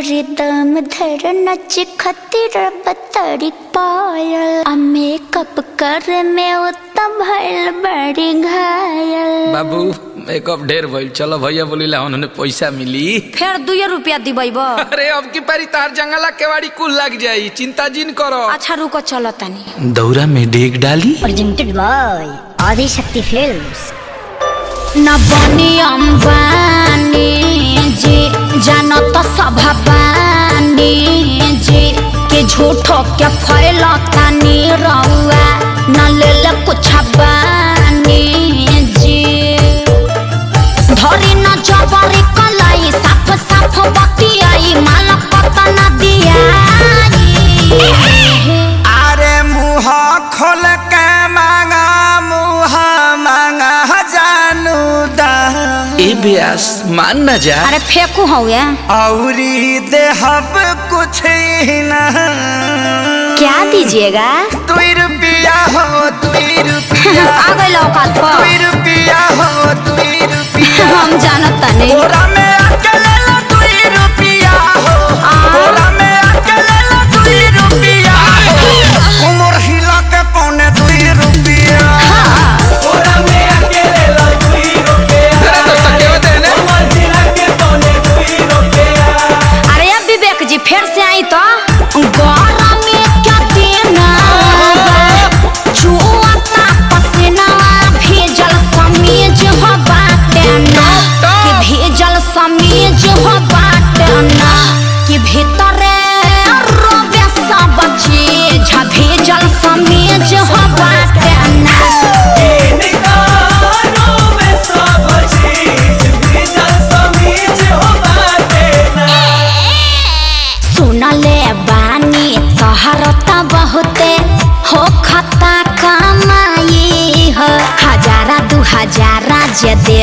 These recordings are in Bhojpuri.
रिदम धर नच खतिर बतरी पायल मेकअप कर में उत्तम भइल बड़ी घायल। बाबू मेकअप ढेर भइल, चलो भैया बोलिला उन्होंने पैसा मिली। फिर 2 रुपया दिबैब। अरे अब की पारी तार जंगला केवाड़ी कुल लग जाई, चिंता जिन करो। अच्छा रुको चलो तनी। दौरा में डेग डाली। Presented by Adishakti films. न बनी अंबानी जी जानो तो सभाबानी जी के झूठो के फैलता नी रउआ न ले ले कुछ बानी जी धरी न जबरी कलाई साफ साफ बतियाई माला पता न दिया। अरे मुँह खोल के मांगा मुँह मांगा जानू दा ए ब्यास मान न जा। अरे फेंकू हो गया औरी देहब कुछ ही ना। क्या दीजिएगा? 2 रुपया हो 2 रुपया आ गई औकात पर। 2 रुपया हो 2 रुपया हम जानता नहीं। बोरा में अकेले ला 2 रुपया हो बोरा में अकेले ला 2 रुपया हो उमर हिला के पौने 2 रुपया बोरा में अकेले ला 2 रुपया उमर हिला के पौने 2 रुपया। अरे अब विवेक जी फिर से आई तो गौरा में क्या देना छुआता पसीना भेजल समीज हो बाटना कि भेजल समीज हो बाटना कि भीतरे रोबे सब चीज भेजल समीज हो बाटना। सुनले बानी तोहरता बहुते हो खता कमाई हो 1000 2000 जे दे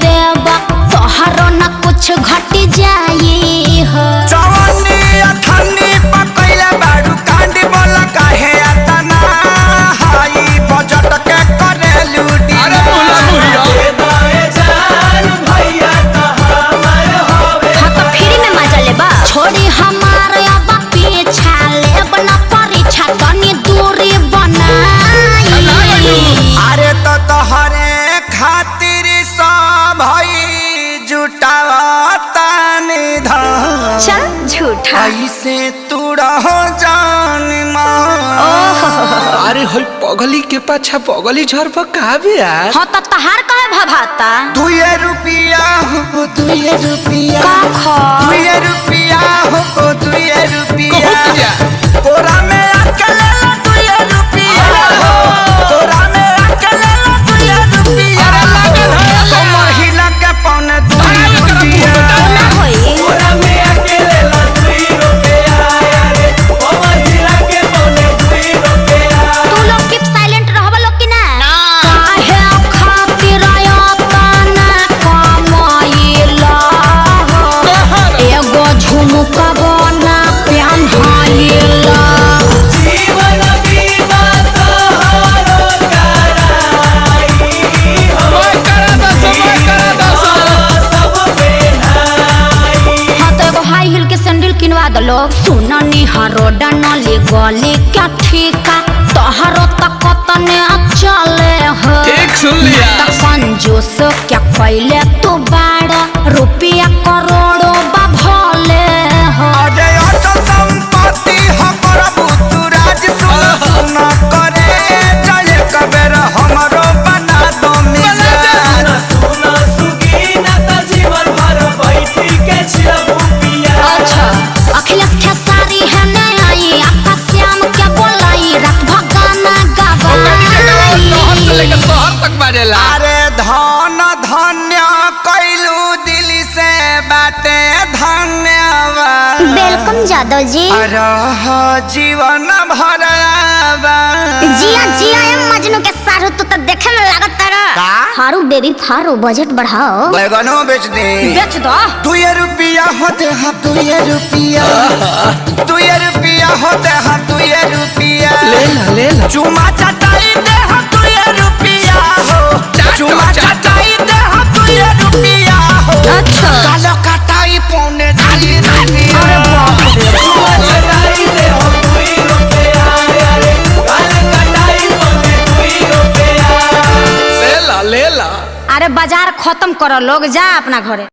देब तोहरो न कुछ घट जाई हो। जवानी अथनी पकैला बाडू कांडी बोला काहे अतना हाई बजट के करे लूटी। अरे बोला भैया दाए जान भैया तो हमर होवे। हाँ तो फ्री में मजा लेबा छोड़ी हमारे अब पीछा लेब न परीक्षा तनी दूरी बनाई। अरे तो तोहरे खातिर सब भई जुटावता निधन चल झूठा ऐसे तू रहो जान मान। अरे होई पगली के पाछा पगली झर पर का ब्यास। हाँ तो तहार कहे भभाता 2 रुपया हो 2 रुपया का खा 2 रुपया हो 2 रुपया कहत जा। तोरा में अकेले ला 2 रुपया हो तोरा में अकेले ला 2 रुपया कमर हिला के पौने 2 रुपया ना होई तोरा में अकेले ला 2 रुपया रे कमर हिला के पौने 2 रुपया। तू लोग कीप साइलेंट रहबा लोग की ना काहे खातिर आयतना कमाइला एगो झुमका बना पेन्हाइला जीवन बीमा तोहरो कराई हो सब बेनाई। हाँ तो एगो हाई हिल के सैंडल किनवा दो लोग सुननी हरो डनली गली क्या ठीका तोहरो तक तने चले हो ठीक सुन लिया। त कंजूस क्या पहले तू बाड़ा रुपया करोड़ों बा भले हो। अरे अचल संपत्ति हो करबू तू राज सुन सुन करे जय कबेर हमरो बना दो मिजान सुन सुगीना त जीवन भर बैठी के छिलबू पिया। अच्छा अखिलेश खेसारी है ने आई आपका श्याम क्या बोलाई रात भगाना गवाई शहर तक बाजेला। अरे धन धन्य कैलू दिल से बाटे धन्यवाद वेलकम जादव जी। रह जीवन भर जिया जिया मजनू के सारू तू तो देखे में लागत तारा का? हारू बेबी फारू बजट बढ़ाओ। बैगनो बेच दे बेच दो 2 रुपया होते हैं 2 रुपया 2 रुपया होते हैं 2 रुपया ले ला चुमा चटाई दे हम 2 रुपया हो चुमा चटाई दे हम 2 रुपया हो अच्छा कालो कटाई पौने 2 रुपया अरे बाजार खत्म करो लोग, जा अपना घरे।